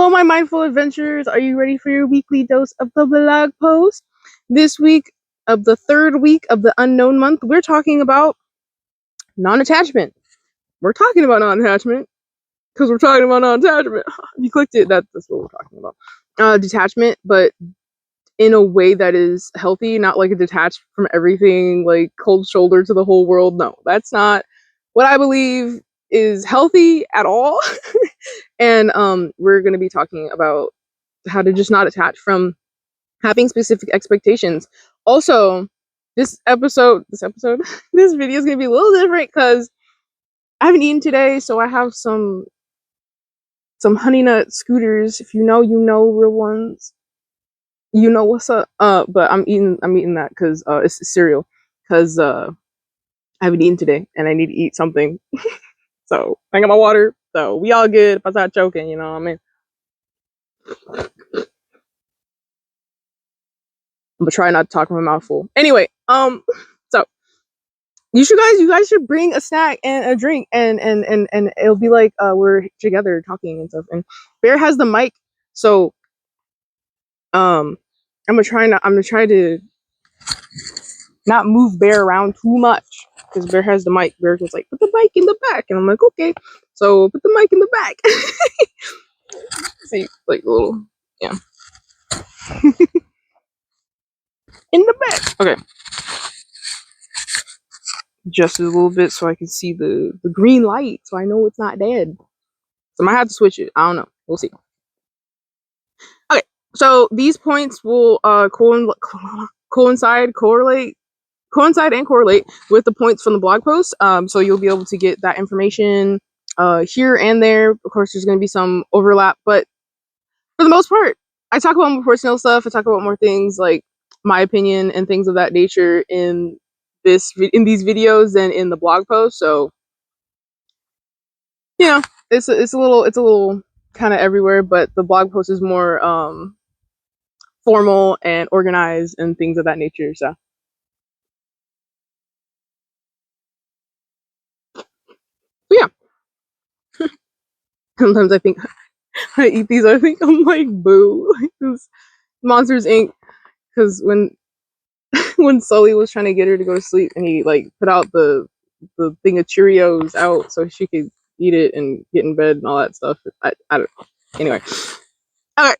Hello, my mindful adventurers. Are you ready for your weekly dose of the blog post? This week of the third week of the unknown month, we're talking about non-attachment. We're talking about non-attachment because we're talking about non-attachment. If you clicked it, that's what we're talking about. Detachment, but in a way that is healthy, not like a detached from everything, like cold shoulder to the whole world. No, that's not what I believe is healthy at all. And we're going to be talking about how to just not attach from having specific expectations. Also, this video is going to be a little different because I haven't eaten today, so I have some honey nut scooters. If you know, you know, real ones. You know what's up. But I'm eating that because it's cereal because I haven't eaten today and I need to eat something. So I got my water. So we all good if I start choking, you know what I mean? I'm gonna try not to talk with my mouth full. Anyway, so you guys should bring a snack and a drink and it'll be like we're together talking and stuff. And Bear has the mic, so I'm gonna try to not move Bear around too much because Bear has the mic. Bear was like, put the mic in the back, and I'm like, okay, so put the mic in the back. See, like a little, yeah, in the back. Okay, just a little bit so I can see the green light, so I know it's not dead. So I might have to switch it. I don't know. We'll see. Okay, so these points will coincide and correlate with the points from the blog post. So you'll be able to get that information here and there. Of course, there's going to be some overlap, but for the most part, I talk about more personal stuff. I talk about more things like my opinion and things of that nature in these videos than in the blog post. So you know, it's a little kind of everywhere, but the blog post is more formal and organized and things of that nature. So yeah, sometimes I think I eat these. I think I'm like boo, this Monsters Inc. Because when Sully was trying to get her to go to sleep and he like put out the thing of Cheerios out so she could eat it and get in bed and all that stuff. I don't know. Anyway, all right,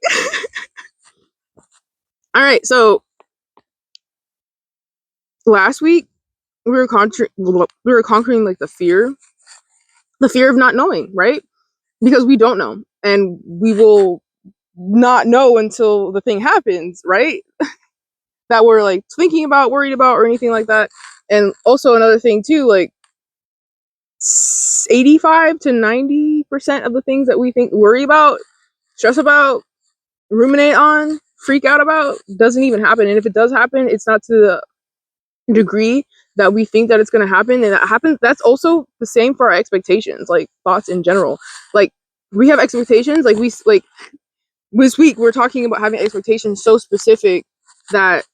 all right. So last week we were conquering like the fear of not knowing, right? Because we don't know, and we will not know until the thing happens, right? That we're like thinking about, worried about, or anything like that. And also another thing too, like 85 to 90% of the things that we think worry about, stress about, ruminate on, freak out about doesn't even happen. And if it does happen, it's not to the degree that we think that it's going to happen. And that happens. That's also the same for our expectations, like thoughts in general. Like we have expectations, like this week we're talking about having expectations so specific that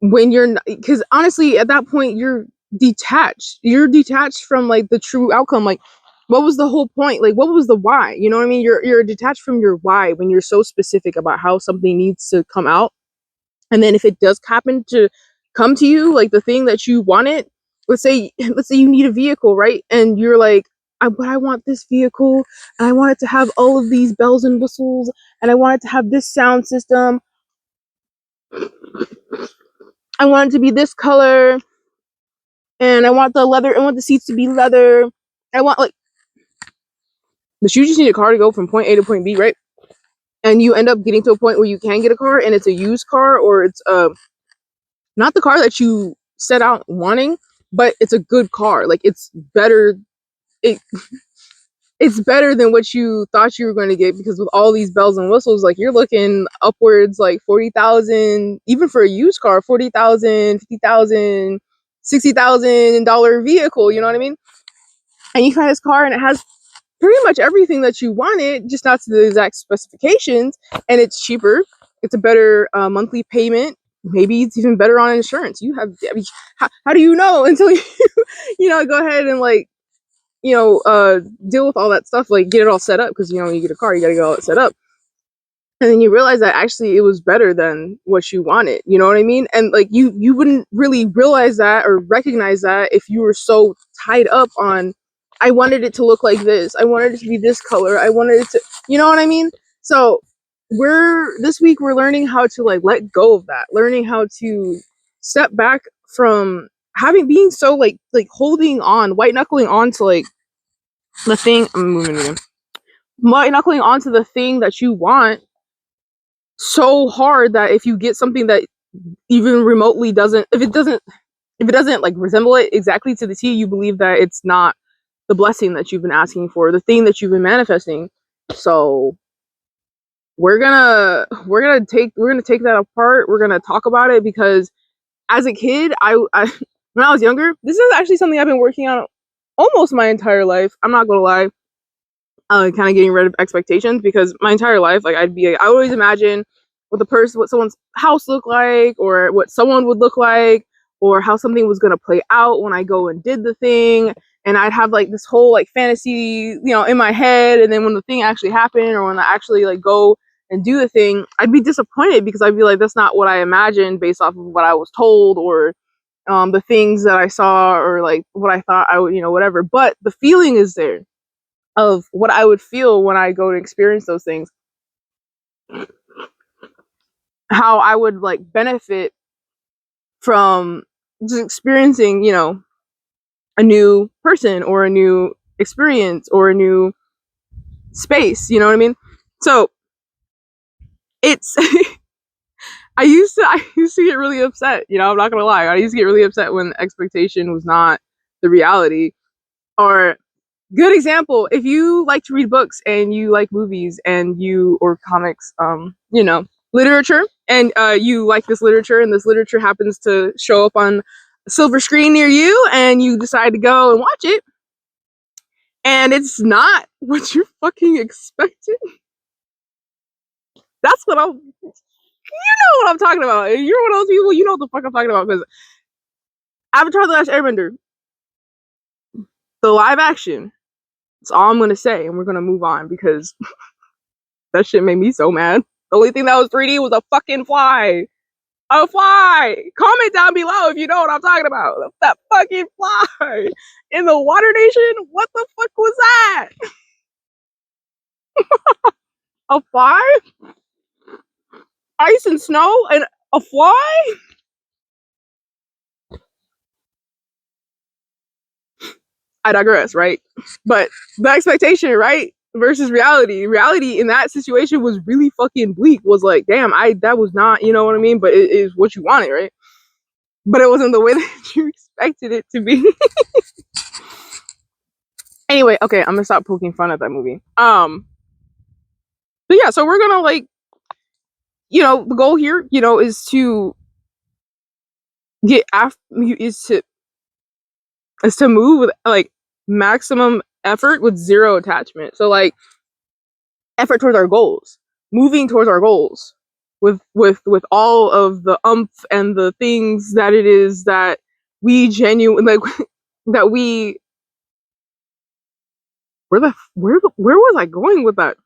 when you're, because honestly at that point you're detached from like the true outcome. Like what was the whole point? Like what was the why? You know what I mean? You're detached from your why when you're so specific about how something needs to come out. And then if it does happen to come to you, like the thing that you wanted, let's say you need a vehicle, right? And you're like, but I want this vehicle and I want it to have all of these bells and whistles and I want it to have this sound system. I want it to be this color and I want the seats to be leather. I want like, but you just need a car to go from point A to point B, right? And you end up getting to a point where you can get a car and it's a used car or it's not the car that you set out wanting, but it's a good car. Like it's better. It it's better than what you thought you were going to get because with all these bells and whistles, like you're looking upwards like 40,000, even for a used car, 40,000, 50,000, $60,000 vehicle. You know what I mean? And you find this car and it has pretty much everything that you wanted, just not to the exact specifications, and it's cheaper. It's a better monthly payment. Maybe it's even better on insurance. You have, I mean, how do you know until you go ahead and like deal with all that stuff, like get it all set up, because when you get a car, you got to get all it set up, and then you realize that actually it was better than what you wanted. You know what I mean? And like you wouldn't really realize that or recognize that if you were so tied up on, I wanted it to look like this, I wanted it to be this color, I wanted it to, you know what I mean? So this week we're learning how to like let go of that, learning how to step back from being so like holding on, white knuckling on to like the thing. I'm moving again. White knuckling onto the thing that you want so hard that if you get something that even remotely doesn't, if it doesn't like resemble it exactly to the T, you believe that it's not the blessing that you've been asking for, the thing that you've been manifesting. So we're gonna take that apart. We're gonna talk about it, because as a kid, I when I was younger, this is actually something I've been working on almost my entire life. I'm not gonna lie. Kind of getting rid of expectations, because my entire life, like I always imagine what someone's house looked like, or what someone would look like, or how something was gonna play out when I go and did the thing, and I'd have like this whole like fantasy, in my head, and then when the thing actually happened, or when I actually like go and do the thing, I'd be disappointed, because I'd be like, that's not what I imagined based off of what I was told, or the things that I saw, or like what I thought I would, whatever. But the feeling is there of what I would feel when I go to experience those things, how I would like benefit from just experiencing, a new person, or a new experience, or a new space, you know what I mean? So it's I used to get really upset, I'm not gonna lie. I used to get really upset when the expectation was not the reality. Or good example, if you like to read books, and you like movies, or comics, literature, and you like this literature, and this literature happens to show up on a silver screen near you, and you decide to go and watch it, and it's not what you fucking expected. That's what I'm talking about. If you're one of those people, you know what the fuck I'm talking about, because Avatar: The Last Airbender, the live action, that's all I'm gonna say, and we're gonna move on, because that shit made me so mad. The only thing that was 3D was a fucking fly. A fly! Comment down below if you know what I'm talking about. That fucking fly in the Water Nation? What the fuck was that? A fly? Ice and snow and a fly? I digress, right? But the expectation, right? Versus reality. Reality in that situation was really fucking bleak. Was like, damn, that was not, you know what I mean? But it is what you wanted, right? But it wasn't the way that you expected it to be. Anyway, okay, I'm gonna stop poking fun at that movie. But yeah, so we're gonna like, the goal here, is to get after is to move with like maximum effort with zero attachment. So like effort towards our goals, moving towards our goals with all of the umph and the things that it is that we genuinely like that we where was I going with that?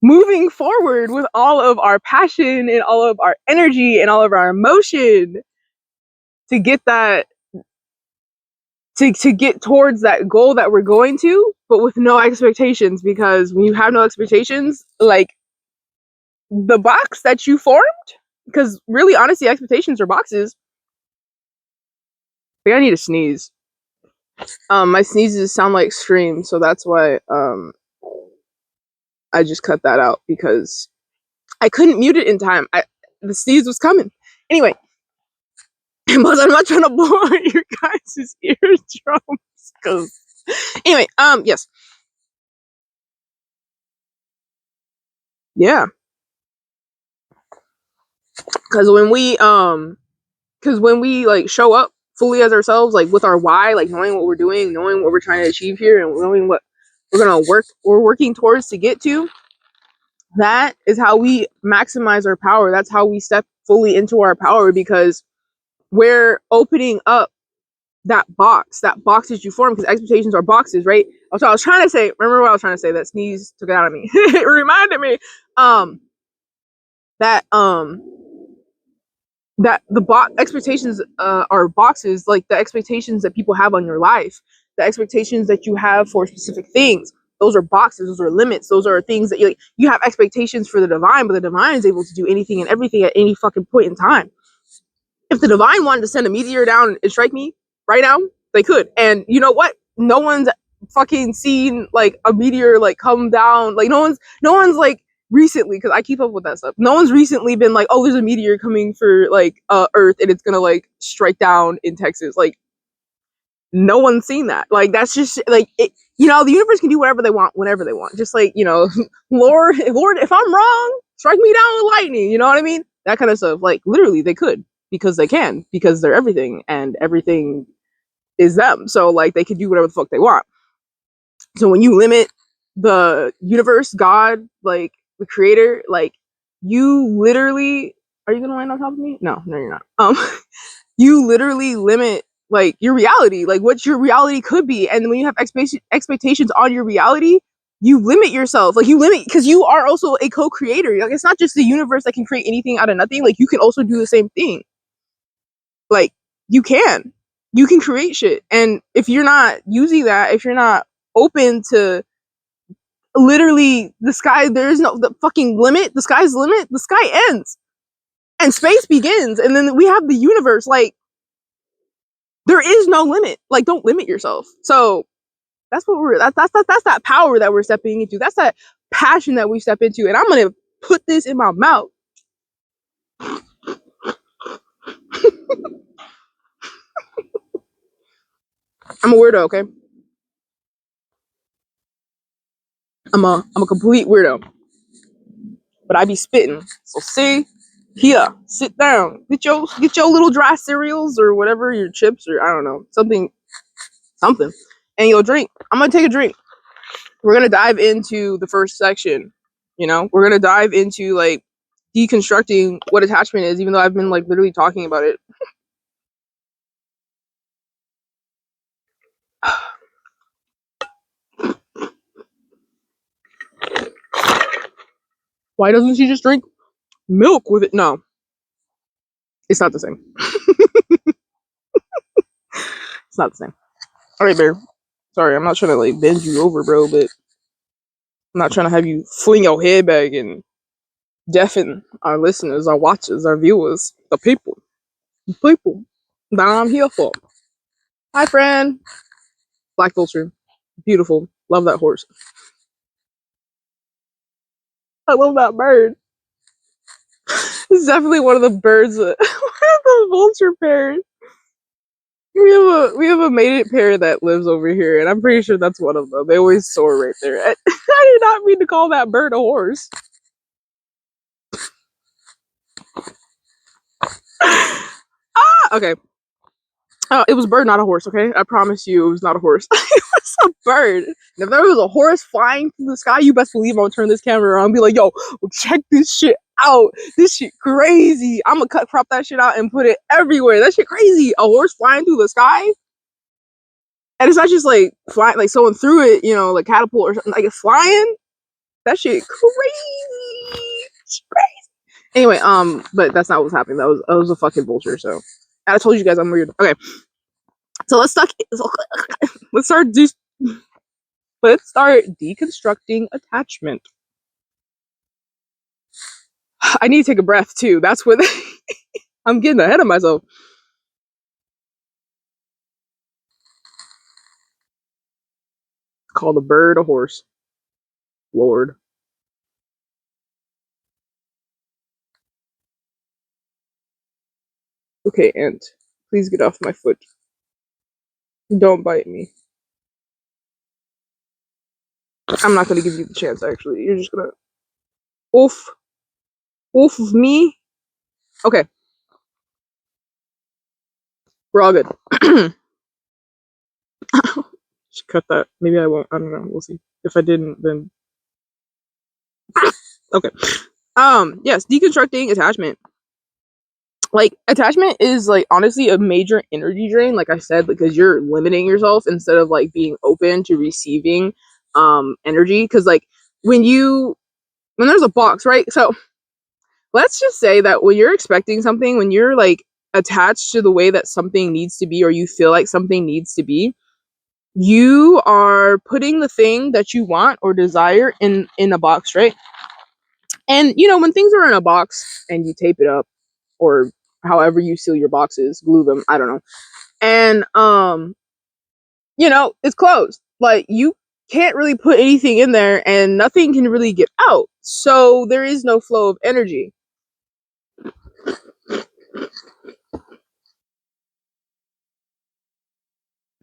Moving forward with all of our passion and all of our energy and all of our emotion to get that to get towards that goal that we're going to, but with no expectations, because when you have no expectations, like the box that you formed, because really honestly expectations are boxes. I think I need to sneeze. My sneezes sound like screams, so that's why I just cut that out, because I couldn't mute it in time. The sneeze was coming. Anyway, but I'm not trying to blow out your guys' eardrums. Cause anyway, yes, yeah. Because when we like show up fully as ourselves, like with our why, like knowing what we're doing, knowing what we're trying to achieve here, and knowing what we're working towards to get to, that is how we maximize our power. That's how we step fully into our power, because we're opening up that box that you form, because expectations are boxes, right? So I was trying to say, remember what I was trying to say? That sneeze took it out of me. It reminded me that that the expectations are boxes, like the expectations that people have on your life, the expectations that you have for specific things. Those are boxes. Those are limits. Those are things that you have expectations for the divine, but the divine is able to do anything and everything at any fucking point in time. If the divine wanted to send a meteor down and strike me right now, they could. And you know what? No one's fucking seen like a meteor like come down. Like no one's like recently, because I keep up with that stuff. No one's recently been like, oh, there's a meteor coming for like Earth and it's gonna like strike down in Texas. Like no one's seen that. Like that's just like it. The universe can do whatever they want whenever they want. Just like Lord, if I'm wrong, strike me down with lightning. You know what I mean? That kind of stuff. Like literally, they could, because they can, because they're everything and everything is them. So like they can do whatever the fuck they want. So when you limit the universe, God, like the creator, like you literally, are you gonna land on top of me? No, you're not. You literally limit like your reality, like what your reality could be. And when you have expectations on your reality, you limit yourself. Like you limit, because you are also a co-creator. Like it's not just the universe that can create anything out of nothing. Like you can also do the same thing. Like you can create shit. And if you're not using that, if you're not open to literally the sky, there is no the fucking limit. The sky's the limit. The sky ends and space begins, and then we have the universe. Like there is no limit. Like don't limit yourself. So that's what that's that power that we're stepping into. That's that passion that we step into. And I'm gonna put this in my mouth. I'm a weirdo, okay? I'm a complete weirdo. But I be spitting. So see, here, sit down. Get your little dry cereals or whatever, your chips or I don't know, something. And you'll drink. I'm gonna take a drink. We're gonna dive into the first section. We're gonna dive into like deconstructing what attachment is, even though I've been like literally talking about it. Why doesn't she just drink milk with it? No, it's not the same. It's not the same. All right, Bear. Sorry, I'm not trying to like bend you over, bro, but I'm not trying to have you fling your head back and deafen our listeners, our watchers, our viewers, the people that I'm here for. Hi, friend. Black Vulture. Beautiful. Love that horse. I love that bird. This is definitely one of the birds, one of the vulture pairs. We have a mated pair that lives over here, and I'm pretty sure that's one of them. They always soar right there. I did not mean to call that bird a horse. Okay. It was a bird, not a horse, okay? I promise you it was not a horse. It was a bird. And if there was a horse flying through the sky, you best believe I'm gonna turn this camera around and be like, yo, check this shit out. This shit crazy. I'm gonna crop that shit out and put it everywhere. That shit crazy. A horse flying through the sky? And it's not just like flying, like someone threw it, like catapult or something. Like it's flying? That shit crazy. It's crazy. Anyway, but that's not what's happening. That was a fucking vulture, so. I told you guys I'm weird. Okay. So let's start deconstructing attachment. I need to take a breath too. That's what I'm getting ahead of myself. Call the bird a horse. Lord. Okay, Ant. Please get off my foot. Don't bite me. I'm not gonna give you the chance, actually. You're just gonna oof of me. Okay. We're all good. Should cut that. Maybe I won't. I don't know. We'll see. If I didn't, then okay. Yes, deconstructing attachment. Like, attachment is like honestly a major energy drain, like I said, because you're limiting yourself instead of like being open to receiving energy. Because like when there's a box, right? So let's just say that when you're expecting something, when you're like attached to the way that something needs to be, or you feel like something needs to be, you are putting the thing that you want or desire in a box, right? And when things are in a box and you tape it up, or however you seal your boxes, glue them, I don't know. And it's closed. Like, you can't really put anything in there and nothing can really get out. So there is no flow of energy.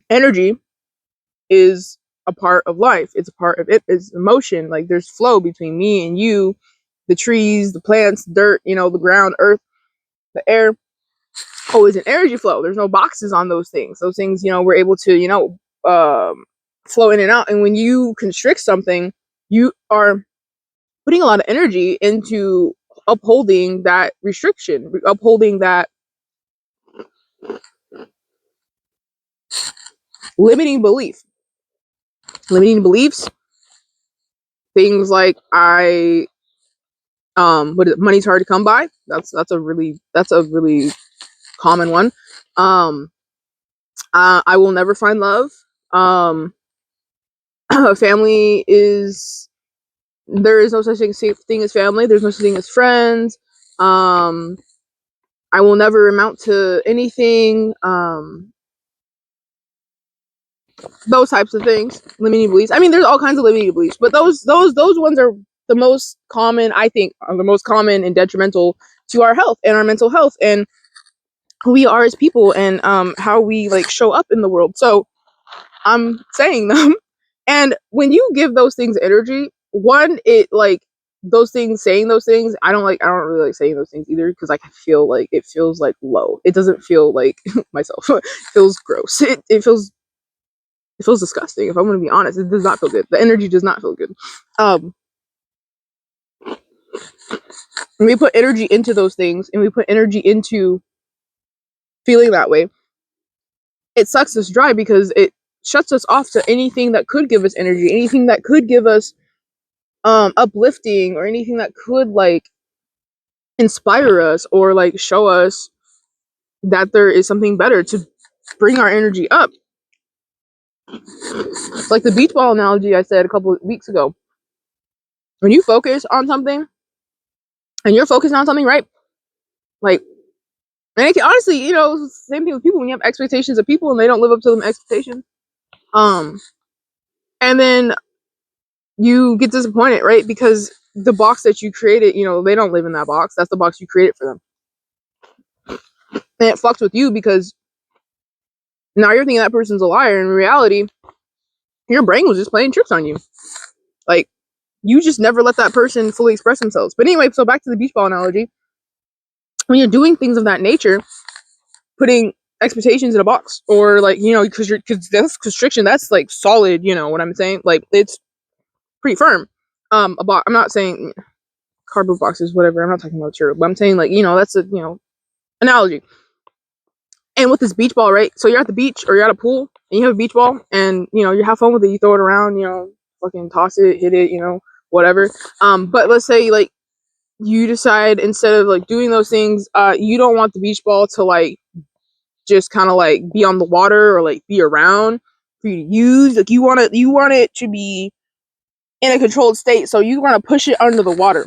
Energy is a part of life. It's a part of it. It's emotion. Like, there's flow between me and you, the trees, the plants, dirt, the ground, earth, the air. Always an energy flow. There's no boxes on those things. Those things, we're able to, flow in and out. And when you constrict something, you are putting a lot of energy into upholding that restriction, upholding that limiting belief, limiting beliefs. Things like money's hard to come by. That's a really common one. Um, I will never find love. Um, family is there is no such thing as family. There's no such thing as friends. Um, I will never amount to anything. Those types of things, limiting beliefs. I mean, there's all kinds of limiting beliefs, but those ones are the most common. I think are the most common and detrimental to our health and our mental health and who we are as people and how we like show up in the world. So I'm saying them. And when you give those things energy, one, it like those things, saying those things, I don't really like saying those things either, because I feel like it feels like low. It doesn't feel like myself. It feels gross. It feels disgusting. If I'm gonna be honest, it does not feel good. The energy does not feel good. Um, when we put energy into those things and we put energy into feeling that way, it sucks us dry because it shuts us off to anything that could give us energy, anything that could give us uplifting, or anything that could like inspire us or like show us that there is something better to bring our energy up. Like the beach ball analogy I said a couple of weeks ago. When you focus on something and you're focused on something, right? Like, and it can, honestly, same thing with people. When you have expectations of people and they don't live up to them expectations, and then you get disappointed, right? Because the box that you created, they don't live in that box. That's the box you created for them. And it fucks with you because now you're thinking that person's a liar. In reality, your brain was just playing tricks on you. Like, you just never let that person fully express themselves. But anyway, so back to the beach ball analogy. When you're doing things of that nature, putting expectations in a box, or like, because that's constriction, that's like solid, what I'm saying? Like, it's pretty firm. A box, I'm not saying cardboard boxes, whatever. I'm not talking about material, but I'm saying like, that's a, analogy. And with this beach ball, right? So you're at the beach or you're at a pool and you have a beach ball and, you have fun with it. You throw it around, fucking toss it, hit it, whatever. But let's say like you decide, instead of like doing those things, you don't want the beach ball to like just kind of like be on the water or like be around for you to use. Like, you want it to be in a controlled state. So you want to push it under the water.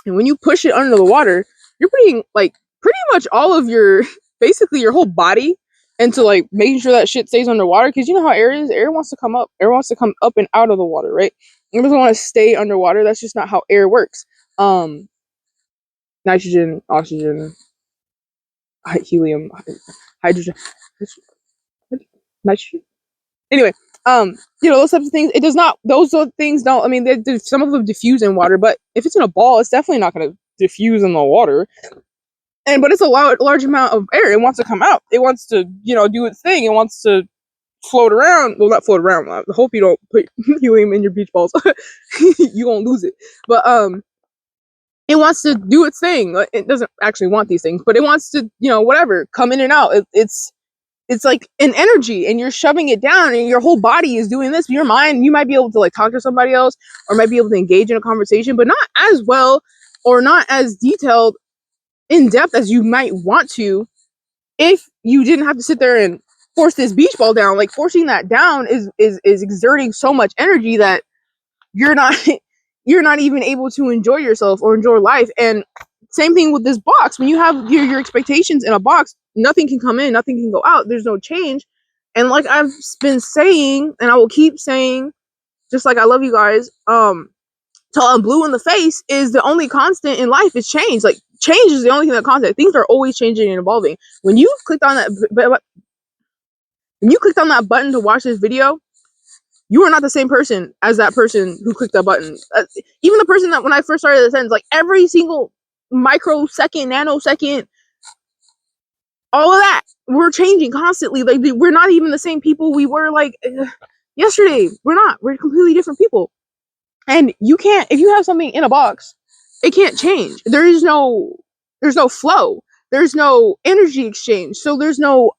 And when you push it under the water, you're putting like pretty much all of your, basically your whole body into like making sure that shit stays underwater. Because you know how air is. Air wants to come up. Air wants to come up and out of the water, right? It doesn't want to stay underwater. That's just not how air works. Nitrogen, oxygen, helium, hydrogen, nitrogen. Anyway, those types of things. It does not. Those things don't. I mean, some of them diffuse in water, but if it's in a ball, it's definitely not going to diffuse in the water. But it's a large amount of air. It wants to come out. It wants to, do its thing. It wants to float around. Well, not float around. I hope you don't put helium in your beach balls. You won't lose it. But it wants to do its thing. It doesn't actually want these things, but it wants to, whatever, come in and out. It's like an energy, and you're shoving it down, and your whole body is doing this. Your mind, you might be able to like talk to somebody else, or might be able to engage in a conversation, but not as well or not as detailed in depth as you might want to if you didn't have to sit there and force this beach ball down. Like, forcing that down is exerting so much energy that you're not you're not even able to enjoy yourself or enjoy life. And same thing with this box. When you have your expectations in a box, nothing can come in, nothing can go out, there's no change. And like I've been saying, and I will keep saying, just like I love you guys, till I'm blue in the face, is the only constant in life is change. Like, change is the only thing that constant. Things are always changing and evolving. When you clicked on that button to watch this video, you are not the same person as that person who clicked that button. Even the person that, when I first started the sentence, like every single microsecond, nanosecond, all of that, we're changing constantly. Like, we're not even the same people we were like yesterday. We're not. We're completely different people. And you can't, if you have something in a box, it can't change. There's no flow. There's no energy exchange. So there's no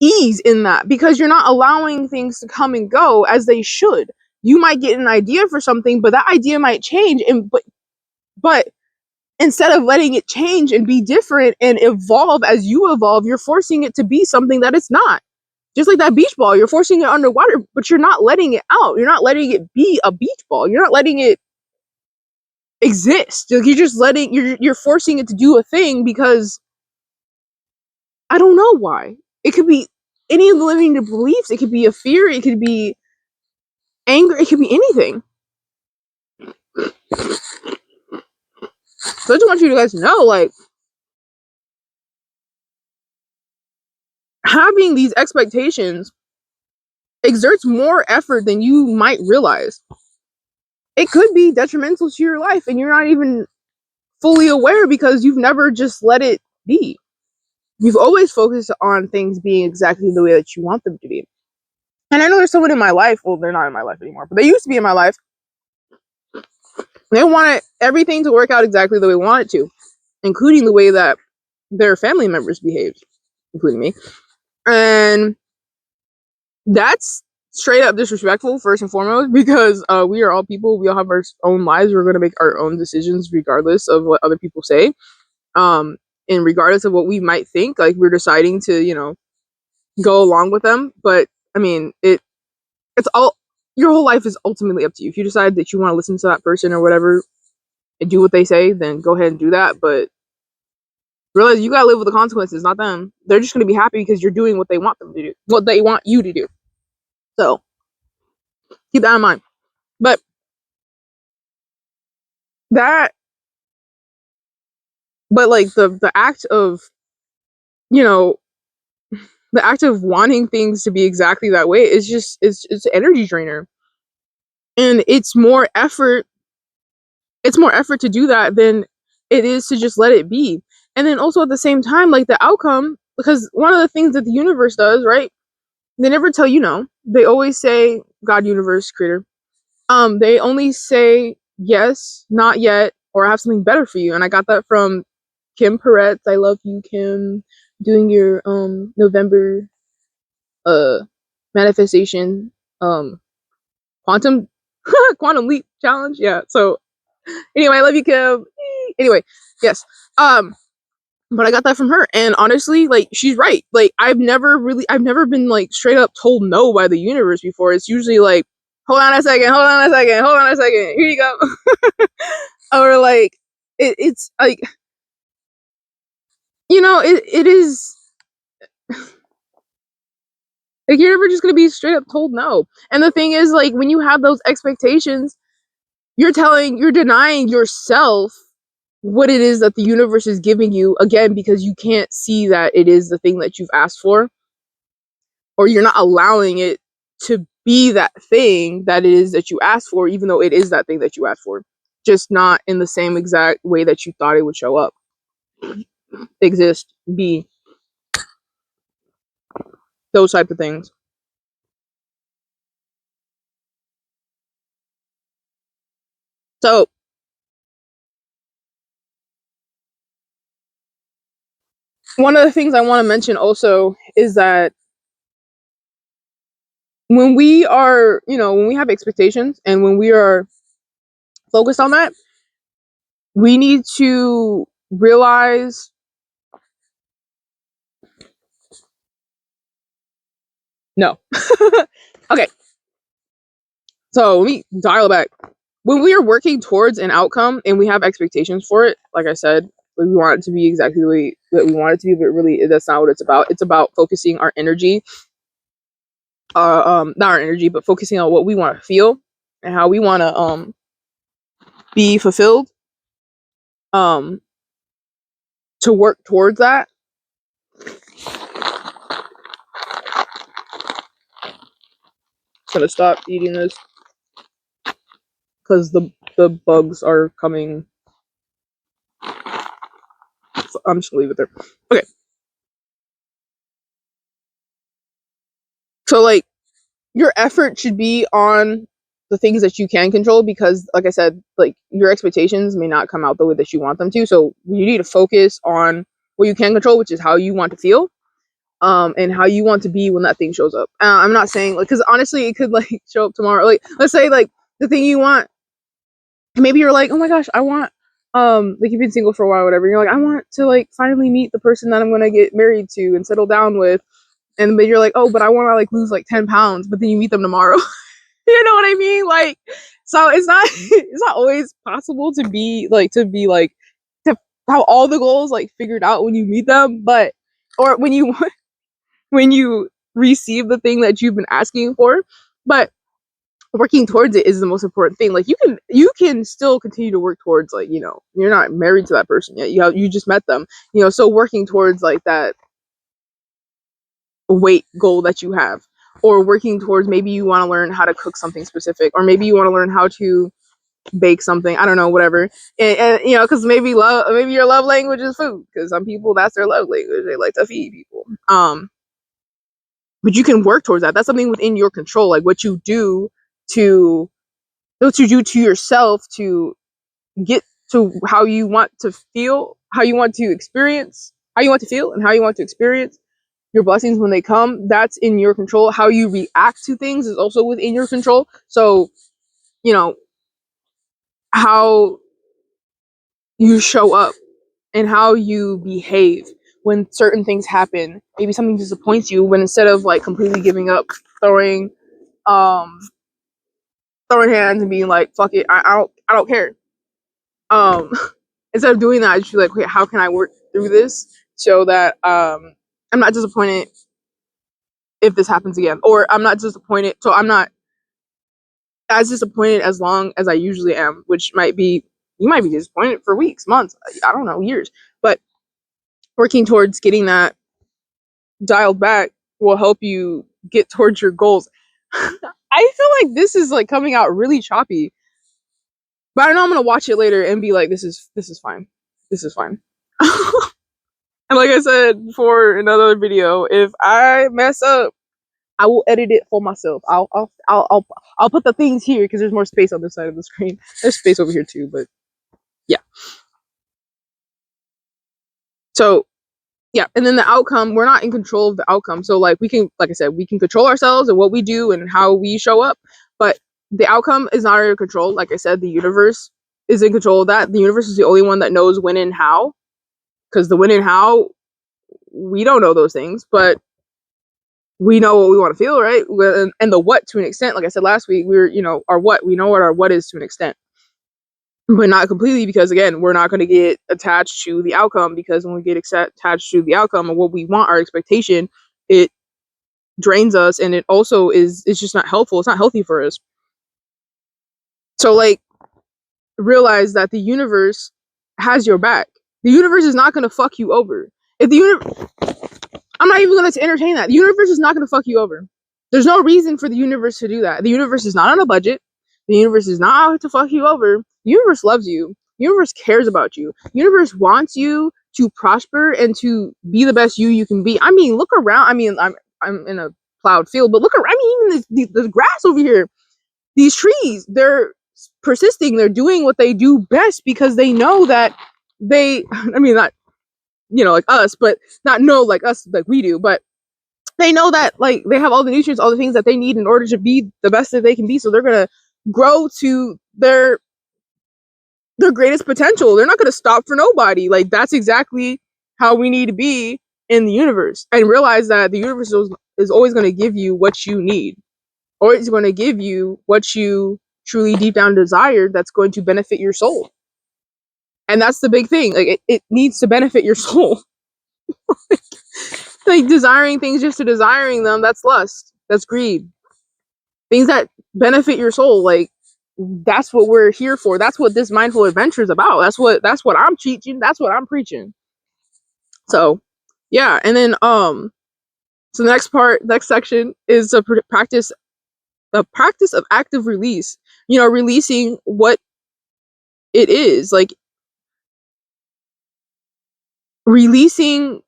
ease in that, because you're not allowing things to come and go as they should. You might get an idea for something, but that idea might change, and but instead of letting it change and be different and evolve as you evolve, you're forcing it to be something that it's not. Just like that beach ball, you're forcing it underwater, but you're not letting it out. You're not letting it be a beach ball. You're not letting it exist. You're just letting, you're forcing it to do a thing because I don't know why. It could be any of the limiting beliefs. It could be a fear. It could be anger. It could be anything. So I just want you guys to know, like, having these expectations exerts more effort than you might realize. It could be detrimental to your life, and you're not even fully aware because you've never just let it be. You've always focused on things being exactly the way that you want them to be. And I know there's someone in my life, well, they're not in my life anymore, but they used to be in my life. They wanted everything to work out exactly the way they want it to, including the way that their family members behaved, including me. And that's straight up disrespectful, first and foremost, because we are all people. We all have our own lives. We're going to make our own decisions regardless of what other people say. And regardless of what we might think, like, we're deciding to, go along with them. But I mean, it's all, your whole life is ultimately up to you. If you decide that you want to listen to that person or whatever and do what they say, then go ahead and do that. But realize you gotta live with the consequences, not them. They're just gonna be happy because you're doing what they want them to do, what they want you to do. So keep that in mind. But that, but like the act of, you know, the act of wanting things to be exactly that way is just, it's an energy drainer, and it's more effort to do that than it is to just let it be. And then also at the same time, like, the outcome, because one of the things that the universe does, right? They never tell you no. They always say God, universe, creator. They only say yes, not yet, or I have something better for you. And I got that from Kim Peretz. I love you, Kim. Doing your November uh manifestation quantum quantum leap challenge. Yeah. So anyway, I love you, Kim. Anyway, yes. But I got that from her, and honestly, like, she's right. Like, I've never been like straight up told no by the universe before. It's usually like, hold on a second, hold on a second, hold on a second, here you go. Or like, it's like, it is like, you're never just gonna be straight up told no. And the thing is, like, when you have those expectations, you're denying yourself what it is that the universe is giving you, again, because you can't see that it is the thing that you've asked for, or you're not allowing it to be that thing that it is that you asked for, even though it is that thing that you asked for, just not in the same exact way that you thought it would show up, exist, be, those type of things. So one of the things I want to mention also is that when we are, when we have expectations and when we are focused on that, we need to realize, no. Okay, so let me dial back. When we are working towards an outcome and we have expectations for it, like I said, we want it to be exactly the way that we want it to be, but really that's not what it's about. It's about focusing our energy, not our energy, but focusing on what we want to feel and how we want to be fulfilled, um, to work towards that. I'm gonna stop eating this because the bugs are coming. I'm just gonna leave it there. Okay, so like your effort should be on the things that you can control, because like I said, like your expectations may not come out the way that you want them to, so you need to focus on what you can control, which is how you want to feel, and how you want to be when that thing shows up. I'm not saying like, because honestly it could like show up tomorrow. Like let's say like the thing you want, maybe you're like, oh my gosh, I want, like you've been single for a while, whatever, you're like, I want to like finally meet the person that I'm gonna get married to and settle down with, and then you're like, oh, but I want to like lose like 10 pounds, but then you meet them tomorrow. You know what I mean? Like, so it's not it's not always possible to be like to have all the goals like figured out when you meet them, but or when you when you receive the thing that you've been asking for. But working towards it is the most important thing. Like you can still continue to work towards, like, you're not married to that person yet. You just met them. So working towards like that weight goal that you have, or working towards, maybe you want to learn how to cook something specific, or maybe you want to learn how to bake something, I don't know, whatever. And because maybe your love language is food, because some people, that's their love language, they like to feed people. But you can work towards that. That's something within your control, like to what you do to yourself to get to how you want to feel, how you want to experience, how you want to feel and how you want to experience your blessings when they come. That's in your control. How you react to things is also within your control. So, you know, how you show up and how you behave when certain things happen. Maybe something disappoints you, when instead of like completely giving up, throwing um throwing hands and being like, fuck it, I don't care. Um Instead of doing that, I just be like, okay, how can I work through this so that I'm not disappointed if this happens again, or I'm not disappointed, so I'm not as disappointed as long as I usually am, which might be, you might be disappointed for weeks, months, I don't know, years. But working towards getting that dialed back will help you get towards your goals. I feel like this is like coming out really choppy, but I know I'm gonna watch it later and be like, this is fine, this is fine. And like I said for another video, if I mess up, I will edit it for myself. I'll put the things here because there's more space on this side of the screen. There's space over here too, but yeah. So yeah, and then the outcome, we're not in control of the outcome. So like we can, like I said, we can control ourselves and what we do and how we show up, but the outcome is not under control. Like I said, the universe is in control of that. The universe is the only one that knows when and how, because the when and how, we don't know those things, but we know what we want to feel, right? And the what, to an extent. Like I said last week, our what, we know what our what is to an extent, but not completely, because again, we're not going to get attached to the outcome, because when we get attached to the outcome of what we want, our expectation, it drains us, and it also it's just not helpful. It's not healthy for us. So like, realize that the universe has your back. The universe is not going to fuck you over. If the universe, I'm not even going to entertain that. The universe is not going to fuck you over. There's no reason for the universe to do that. The universe is not on a budget. The universe is not out to fuck you over. The universe loves you. The universe cares about you. The universe wants you to prosper and to be the best you can be. I mean, look around. I mean, I'm in a plowed field, but look around. I mean, even the grass over here, these trees, they're persisting. They're doing what they do best because they know that they. I mean, not like us, but not know like us like we do, but they know that like they have all the nutrients, all the things that they need in order to be the best that they can be. So they're gonna grow to their greatest potential. They're not gonna stop for nobody. Like that's exactly how we need to be in the universe, and realize that the universe is always going to give you what you need, or it's going to give you what you truly deep down desire that's going to benefit your soul. And that's the big thing. Like it needs to benefit your soul. Like desiring things just to desiring them, that's lust. That's greed. Things that benefit your soul, like that's what we're here for. That's what this mindful adventure is about. That's what I'm teaching. That's what I'm preaching. So yeah, and then so the next section is a practice, the practice of active release. Releasing what it is, like releasing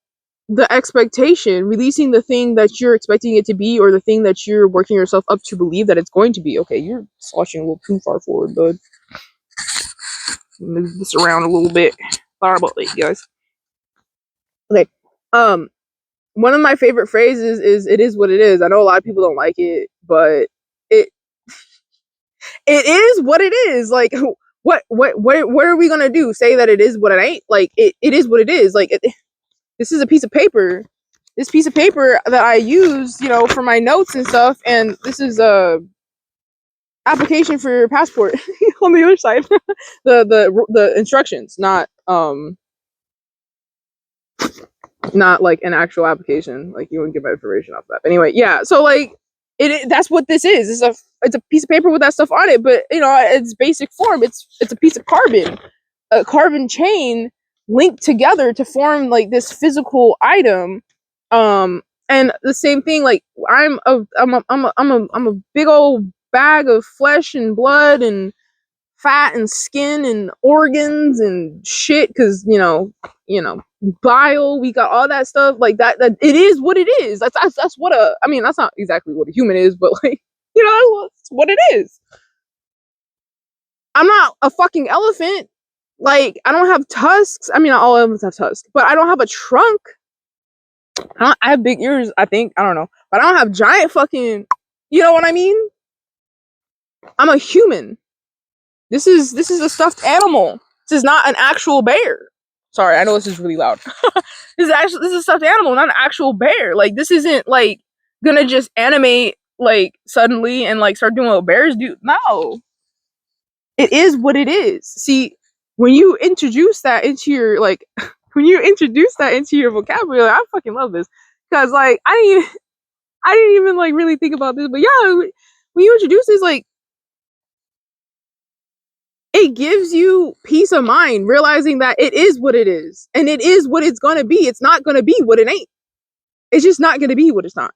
the expectation, releasing the thing that you're expecting it to be, or the thing that you're working yourself up to believe that it's going to be. Okay, you're sloshing a little too far forward, bud. Move this around a little bit. Sorry about that, guys. Okay. One of my favorite phrases is "it is what it is." I know a lot of people don't like it, but it it is what it is. Like what are we gonna do? Say that it is what it ain't? Like it is what it is. Like this is a piece of paper. This piece of paper that I use, for my notes and stuff, and this is a application for your passport on the other side. The instructions, not like an actual application. Like you wouldn't get my information off that. But anyway, yeah. So like that's what this is. It's a piece of paper with that stuff on it, but its basic form. It's a piece of carbon, a carbon chain linked together to form like this physical item. And the same thing. Like I'm a big old bag of flesh and blood and fat and skin and organs and shit, because bile, we got all that stuff like that it is what it is. That's what that's not exactly what a human is, but like that's what it is. I'm not a fucking elephant. Like I don't have tusks. All elephants have tusks, but I don't have a trunk. I have big ears, I think. I don't know, but I don't have giant fucking, you know what I mean? I'm a human. This is a stuffed animal. This is not an actual bear. Sorry, I know this is really loud. This is a stuffed animal, not an actual bear. Like this isn't like gonna just animate like suddenly and like start doing what bears do. No. It is what it is. See, when you introduce that into your vocabulary, I fucking love this. Cause like I didn't even like really think about this, but yeah, when you introduce this, like it gives you peace of mind, realizing that it is what it is, and it is what it's gonna be. It's not gonna be what it ain't. It's just not gonna be what it's not.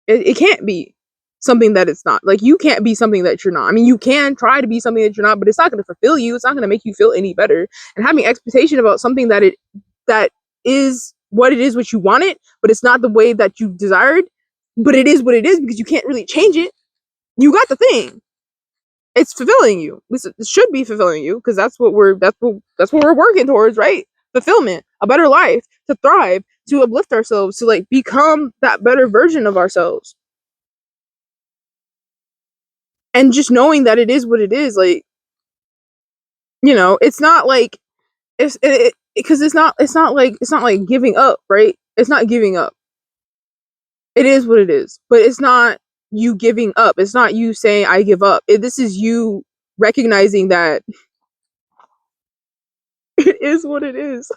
It can't be something that it's not. Like you can't be something that you're not. You can try to be something that you're not, but it's not gonna fulfill you. It's not gonna make you feel any better. And having expectation about something that is what it is, what you want it, but it's not the way that you desired. But it is what it is because you can't really change it. You got the thing. It's fulfilling you. It should be fulfilling you because that's what we're working towards, right? Fulfillment, a better life, to thrive, to uplift ourselves, to like become that better version of ourselves. And just knowing that it is what it is, like it's not like because it's not like giving up, right? It's not giving up. It is what it is, but it's not you giving up. It's not you saying I give up. This is you recognizing that it is what it is.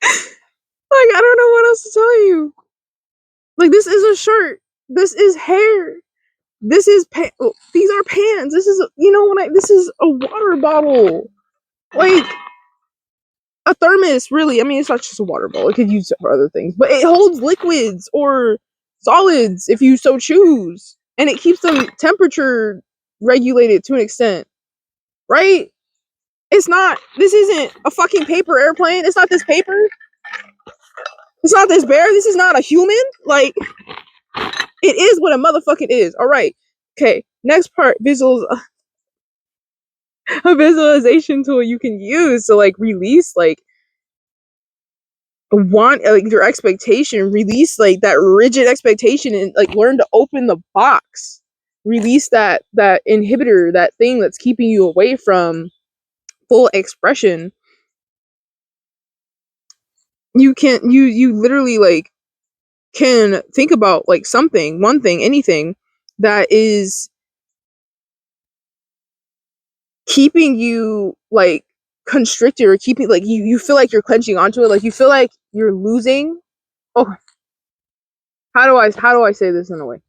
Like I don't know what else to tell you. Like this is a shirt. This is hair. This is these are pans. This is this is a water bottle. Like a thermos, really. It's not just a water bottle. It could use it for other things, but it holds liquids or solids if you so choose, and it keeps them temperature regulated to an extent, right? It's not. This isn't a fucking paper airplane. It's not this paper. It's not this bear. This is not a human. Like it is what a motherfucker is. All right. Okay. Next part. A visualization tool you can use to like release like want like your expectation, release like that rigid expectation, and like learn to open the box, release that inhibitor, that thing that's keeping you away from full expression. You literally like can think about like something, one thing, anything that is keeping you like constricted, or keeping like you feel like you're clenching onto it, like you feel like you're losing. Oh, how do I say this in a way?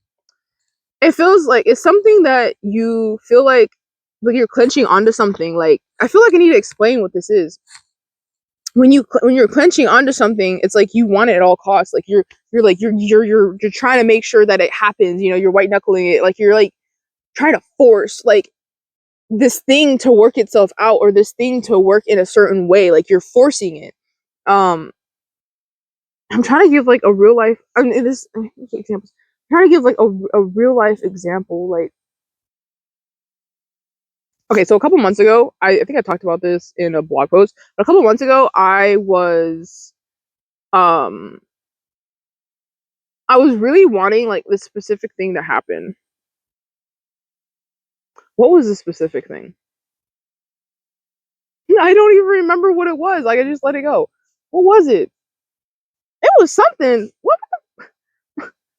It feels like it's something that you feel like you're clenching onto something. Like I feel like I need to explain what this is. When you're clenching onto something, it's like you want it at all costs. Like you're trying to make sure that it happens. You know, you're white knuckling it. Like you're like trying to force like this thing to work itself out, or this thing to work in a certain way. Like you're forcing it. Um, I'm trying to give like a real life. I mean, this examples. I'm trying to give like a real life example. Like okay, so a couple months ago, I think I talked about this in a blog post. But a couple months ago, um I was really wanting like this specific thing to happen. What was the specific thing? I don't even remember what it was. Like I just let it go. What was it? It was something. What?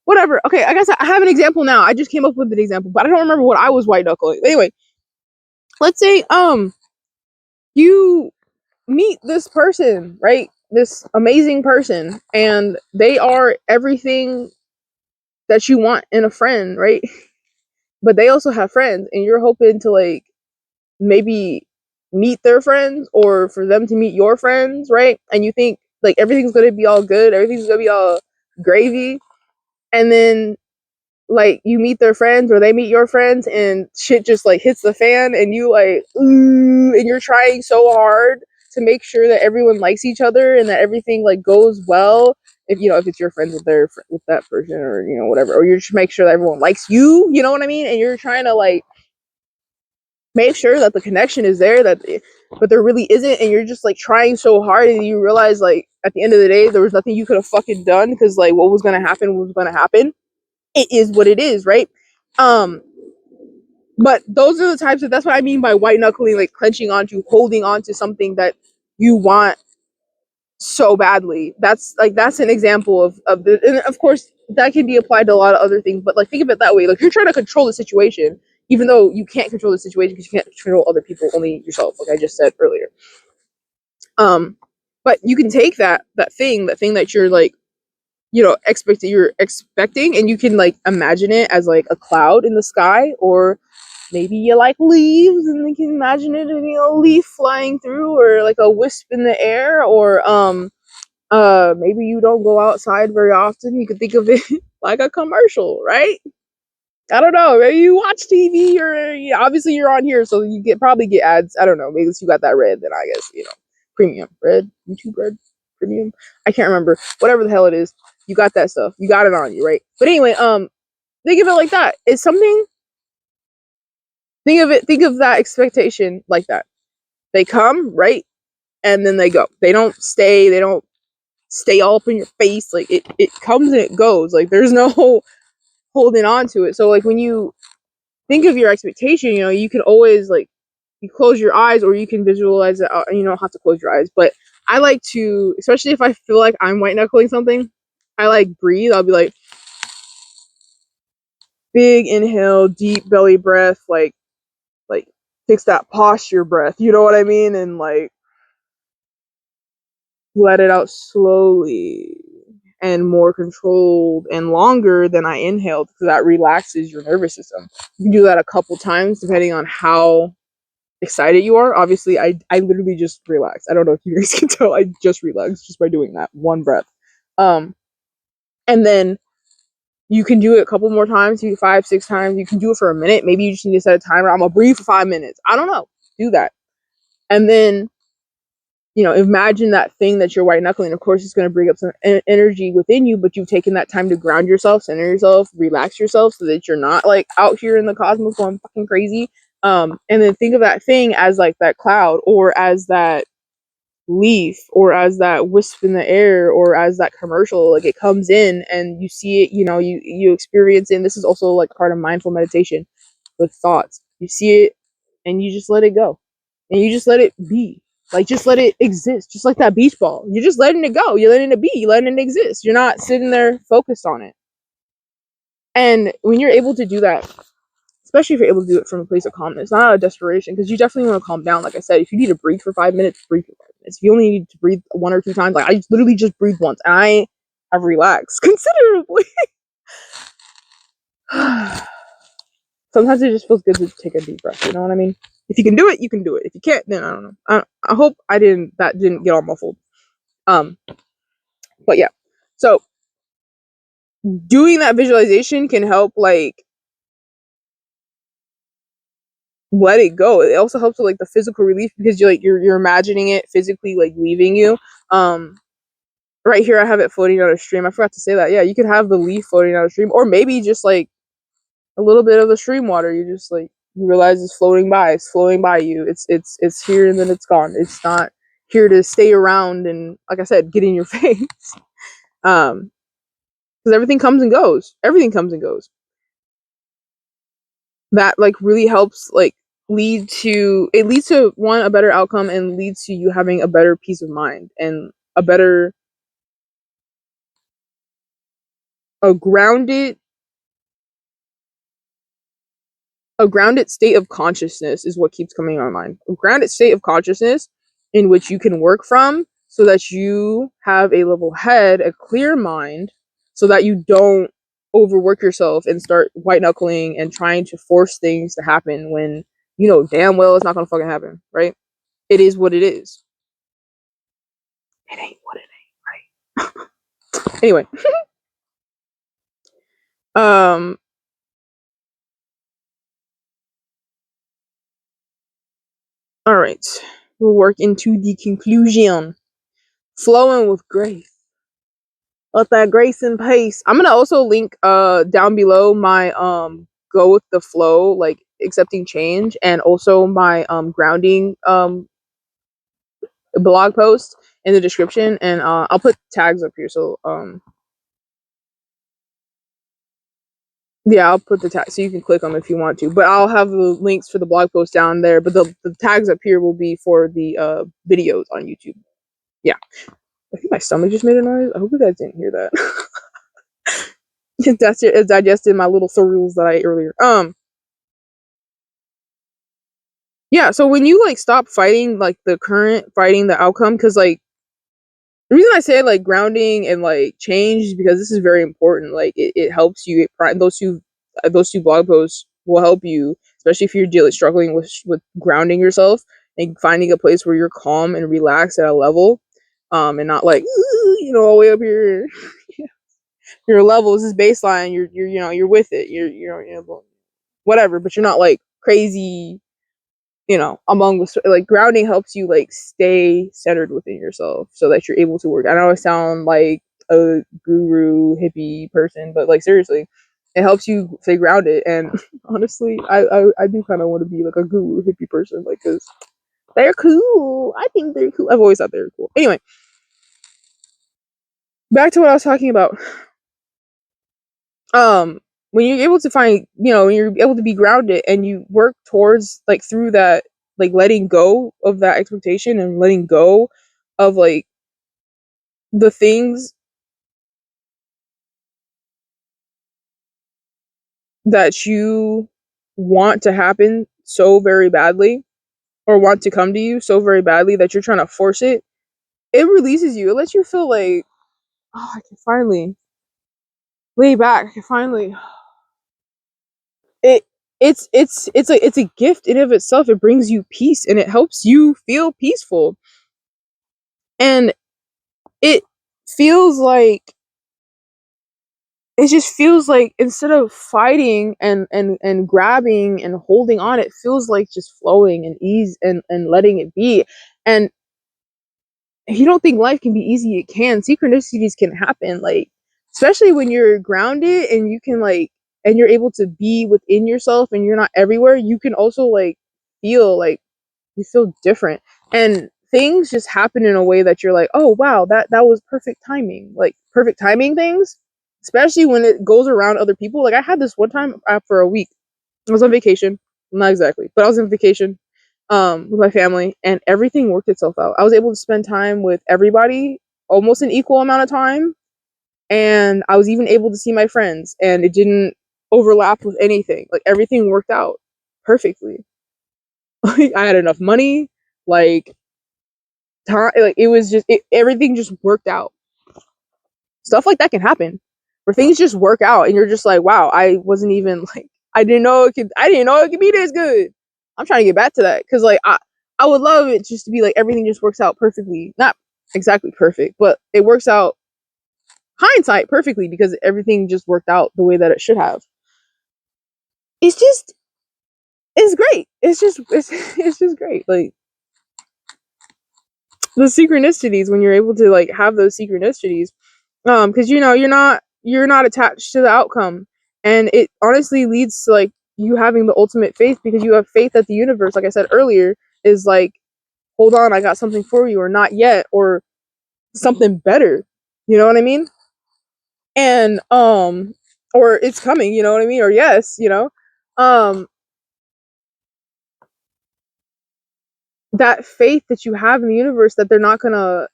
Whatever. Okay, I guess I have an example now. I just came up with an example, but I don't remember what I was white knuckling. Anyway, let's say you meet this person, right? This amazing person, and they are everything that you want in a friend, right? But they also have friends, and you're hoping to like maybe meet their friends, or for them to meet your friends, right? And you think like everything's gonna be all good, everything's gonna be all gravy, and then like you meet their friends or they meet your friends and shit just like hits the fan, and you like ooh, and you're trying so hard to make sure that everyone likes each other and that everything like goes well, if you know if it's your friends with their with that person, or you know whatever, or you just make sure that everyone likes you, you know what I mean, and you're trying to like make sure that the connection is there, that but there really isn't, and you're just like trying so hard, and you realize like at the end of the day there was nothing you could have fucking done, because like what was gonna happen was gonna happen. It is what it is, right? um but those are the types of, that's what I mean by white knuckling, like clenching onto, holding on to something that you want so badly. That's an example of the, and of course that can be applied to a lot of other things, but like think of it that way, like you're trying to control the situation, even though you can't control the situation because you can't control other people, only yourself, like I just said earlier. um but you can take that thing that you're like, you know, you're expecting, and you can like imagine it as like a cloud in the sky, or maybe you like leaves and you can imagine it as, you know, a leaf flying through, or like a wisp in the air, or maybe you don't go outside very often, you could think of it like a commercial, right? I don't know, maybe you watch TV, or yeah, obviously you're on here so you get probably get ads. I don't know, maybe you got that red, then I guess, you know, premium red, YouTube red, premium, I can't remember, whatever the hell it is, you got that stuff, you got it on you, right? But anyway, think of it like that. It's something, think of that expectation like that. They come, right? And then they go. They don't stay all up in your face. Like it comes and it goes. Like there's no holding on to it. So like when you think of your expectation, you know, you can always like, you close your eyes, or you can visualize it out, and you don't have to close your eyes. But I like to, especially if I feel like I'm white knuckling something, I like breathe. I'll be like, big inhale, deep belly breath, like fix that posture breath, you know what I mean? And like let it out slowly and more controlled and longer than I inhaled, because that relaxes your nervous system. You can do that a couple times depending on how excited you are. Obviously, I literally just relaxed. I don't know if you guys can tell. I just relaxed just by doing that one breath. Um, and then you can do it a couple more times, you 5, 6 times. You can do it for a minute. Maybe you just need to set a timer. I'm gonna breathe for 5 minutes. I don't know. Do that, and then you know, imagine that thing that you're white knuckling. Of course, it's going to bring up some energy within you, but you've taken that time to ground yourself, center yourself, relax yourself, so that you're not like out here in the cosmos going fucking crazy. And then think of that thing as like that cloud, or as that leaf or as that wisp in the air or as that commercial. Like it comes in and you see it, you experience it. And this is also like part of mindful meditation with thoughts. You see it and you just let it go. And you just let it be. Like just let it exist. Just like that beach ball. You're just letting it go. You're letting it be. You're letting it exist. You're not sitting there focused on it. And when you're able to do that, especially if you're able to do it from a place of calmness, not out of desperation, because you definitely want to calm down. Like I said, if you need to breathe for 5 minutes, breathe for 5 minutes. If you only need to breathe 1 or 2 times, like I literally just breathed once, and I have relaxed considerably. Sometimes it just feels good to take a deep breath. You know what I mean? If you can do it, you can do it. If you can't, then I don't know. I hope that didn't get all muffled. But yeah. So doing that visualization can help like let it go. It also helps with like the physical relief because you're imagining it physically like leaving you. Right here I have it floating down a stream. I forgot to say that. Yeah, you could have the leaf floating down a stream, or maybe just like a little bit of the stream water. You just like you realize it's floating by. It's flowing by you. It's here and then it's gone. It's not here to stay around and, like I said, get in your face. Because everything comes and goes. Everything comes and goes. That like really helps like leads to one, a better outcome, and leads to you having a better peace of mind and a grounded a grounded state of consciousness is what keeps coming to my mind. A grounded state of consciousness in which you can work from so that you have a level head, a clear mind, so that you don't overwork yourself and start white knuckling and trying to force things to happen when you know damn well it's not gonna fucking happen, right? It is what it is. It ain't what it ain't, right? Anyway. um all right. We'll work into the conclusion. Flowing with grace. With that grace and pace. I'm gonna also link down below my go with the flow, like accepting change, and also my grounding blog post in the description, and I'll put tags up here. So yeah, I'll put the tag so you can click them if you want to. But I'll have the links for the blog post down there. But the tags up here will be for the videos on YouTube. Yeah. I think my stomach just made a noise. I hope you guys didn't hear that. That's it digested my little cereals that I ate earlier. Yeah, so when you like stop fighting like the current, fighting the outcome, because like the reason I say like grounding and like change is because this is very important. Like it helps you. Those two blog posts will help you, especially if you're struggling with grounding yourself and finding a place where you're calm and relaxed at a level, and not like all the way up here. Your level is this baseline. You're with it. You're whatever, but you're not like crazy. Among the like grounding helps you like stay centered within yourself so that you're able to work. I know I sound like a guru hippie person, but like seriously, it helps you stay grounded. And honestly, I do kind of want to be like a guru hippie person, like because they're cool. I think they're cool. I've always thought they were cool. Anyway, back to what I was talking about. When you're able to find, when you're able to be grounded and you work towards like through that, like letting go of that expectation and letting go of like the things that you want to happen so very badly or want to come to you so very badly that you're trying to force it, it releases you. It lets you feel like, oh, I can finally lay back. I can finally it it's a gift in of itself. It brings you peace and it helps you feel peaceful. And it feels like it just feels like instead of fighting and grabbing and holding on, it feels like just flowing and ease and letting it be. And if you don't think life can be easy, it can. Synchronicities can happen, like especially when you're grounded and you can like and you're able to be within yourself and you're not everywhere. You can also like feel like you feel different. And things just happen in a way that you're like, oh wow, that was perfect timing. Like perfect timing things, especially when it goes around other people. Like I had this one time for a week. I was on vacation, not exactly, but I was on vacation with my family, and everything worked itself out. I was able to spend time with everybody almost an equal amount of time, and I was even able to see my friends, and it didn't overlap with anything. Like everything worked out perfectly. Like I had enough money, like time, like it was just everything just worked out. Stuff like that can happen where things just work out, and you're just like, wow, I wasn't even like I didn't know it could be this good. I'm trying to get back to that because like I would love it just to be like everything just works out perfectly, not exactly perfect, but it works out hindsight perfectly because everything just worked out the way that it should have. It's just it's great. It's just great. Like the synchronicities when you're able to like have those synchronicities, because you know you're not attached to the outcome, and it honestly leads to like you having the ultimate faith because you have faith that the universe, like I said earlier, is like, hold on, I got something for you, or not yet, or something better. You know what I mean? And or it's coming. You know what I mean? Or yes, you know, um, that faith that you have in the universe that they're not gonna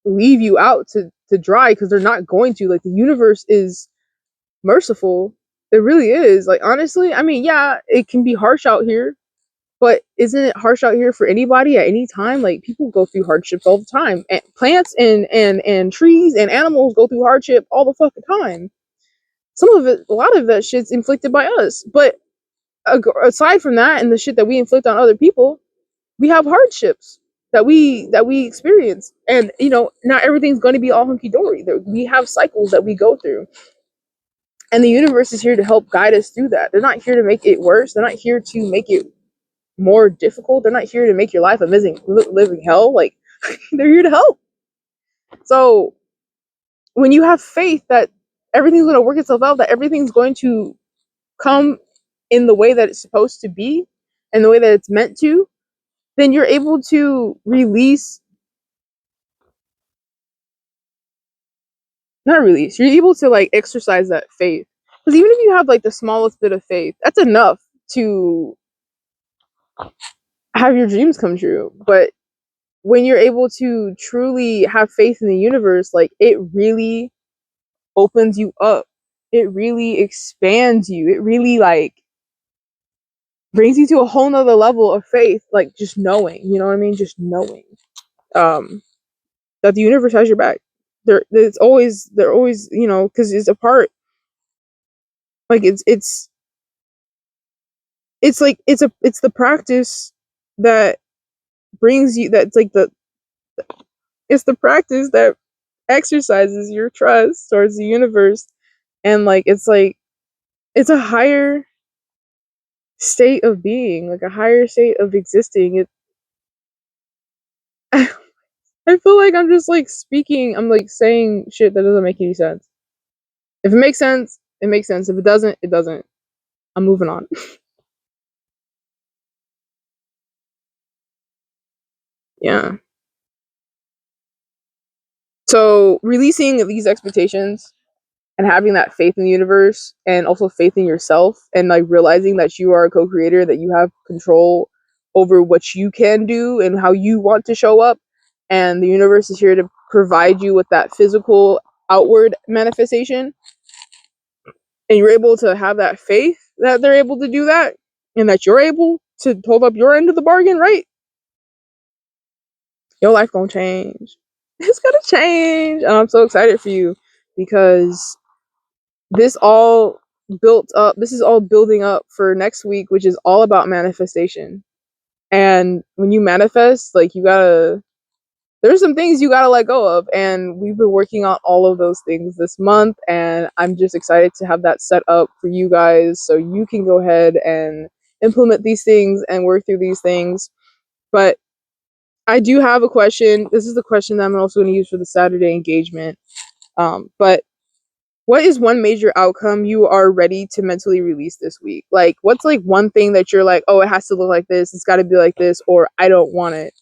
leave you out to dry because they're not going to. Like the universe is merciful. It really is. Like honestly, I mean, yeah, it can be harsh out here, but isn't it harsh out here for anybody at any time? Like people go through hardships all the time. And plants and trees and animals go through hardship all the fucking time. Some of it, a lot of that shit's inflicted by us. But aside from that and the shit that we inflict on other people, we have hardships that we experience. And you know, not everything's going to be all hunky dory. We have cycles that we go through, and the universe is here to help guide us through that. They're not here to make it worse. They're not here to make it more difficult. They're not here to make your life a living hell. Like they're here to help. So when you have faith that everything's going to work itself out, that everything's going to come in the way that it's supposed to be and the way that it's meant to, then you're able to release, not release, you're able to like exercise that faith. Because even if you have like the smallest bit of faith, that's enough to have your dreams come true. But when you're able to truly have faith in the universe, like it really opens you up. It really expands you. It really like brings you to a whole nother level of faith, like just knowing, you know what I mean? Just knowing um that the universe has your back. They're always, you know, because it's a part, like it's like it's the practice that brings you, that's like the it's the practice that exercises your trust towards the universe. And like it's a higher state of being, like a higher state of existing. It I feel like I'm just like speaking, I'm like saying shit that doesn't make any sense. If it makes sense, it makes sense. If it doesn't, it doesn't. I'm moving on. Yeah. So releasing these expectations and having that faith in the universe and also faith in yourself, and like realizing that you are a co-creator, that you have control over what you can do and how you want to show up, and the universe is here to provide you with that physical outward manifestation, and you're able to have that faith that they're able to do that, and that you're able to hold up your end of the bargain, right? Your life gonna change. It's gonna change. And I'm so excited for you because this all this is all building up for next week, which is all about manifestation. And when you manifest, like you gotta, there's some things you gotta let go of, and we've been working on all of those things this month, and I'm just excited to have that set up for you guys so you can go ahead and implement these things and work through these things. But I do have a question. This is the question that I'm also going to use for the Saturday engagement. But what is one major outcome you are ready to mentally release this week? Like, what's like one thing that you're like, oh, it has to look like this, it's got to be like this, or I don't want it?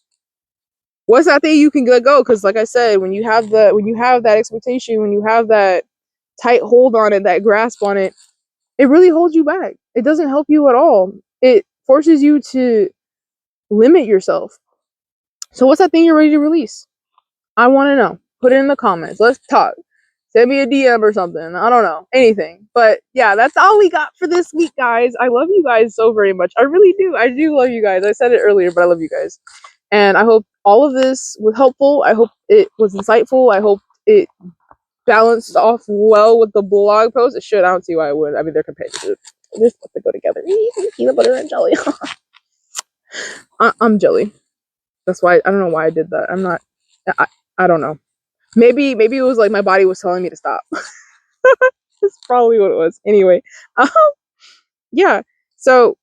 what's that thing you can let go? Because like I said, when you have that expectation, when you have that tight hold on it, that grasp on it, it really holds you back. It doesn't help you at all. It forces you to limit yourself. So what's that thing you're ready to release? I want to know. Put it in the comments. Let's talk. Send me a DM or something. I don't know. Anything. But yeah, that's all we got for this week, guys. I love you guys so very much. I really do. I do love you guys. I said it earlier, but I love you guys. And I hope all of this was helpful. I hope it was insightful. I hope it balanced off well with the blog post. It should. I don't see why it would. I mean, they're competitive. They're supposed to go together. Peanut butter and jelly. I'm jelly. That's why I don't know why I did that. I'm not. I don't know. Maybe it was like my body was telling me to stop. That's probably what it was. Anyway, um, yeah. So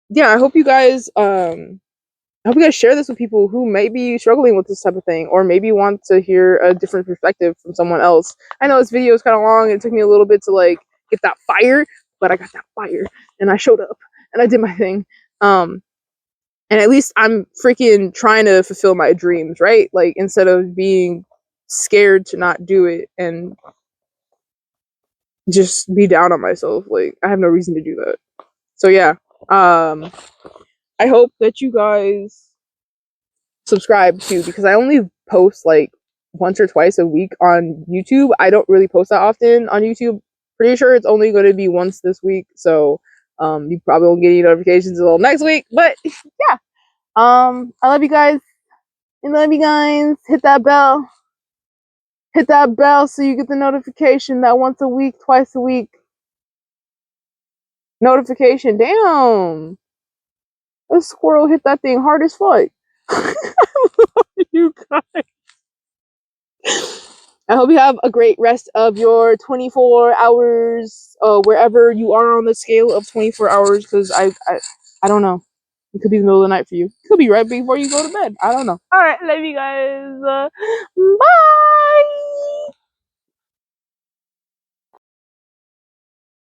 yeah, I hope you guys share this with people who may be struggling with this type of thing, or maybe want to hear a different perspective from someone else. I know this video is kind of long, and it took me a little bit to like get that fire, but I got that fire, and I showed up, and I did my thing. And at least I'm freaking trying to fulfill my dreams, right? Like instead of being scared to not do it and just be down on myself. Like I have no reason to do that. So yeah, I hope that you guys subscribe too, because I only post like once or twice a week on YouTube. I don't really post that often on YouTube. Pretty sure it's only going to be once this week, so you probably won't get any notifications until next week. But yeah, I love you guys. I love you guys. Hit that bell. Hit that bell so you get the notification that once a week, twice a week notification. Damn. A squirrel hit that thing hard as fuck. I love you guys. I hope you have a great rest of your 24 hours, wherever you are on the scale of 24 hours, because I don't know. It could be the middle of the night for you. It could be right before you go to bed. I don't know. All right. Love you guys. Bye.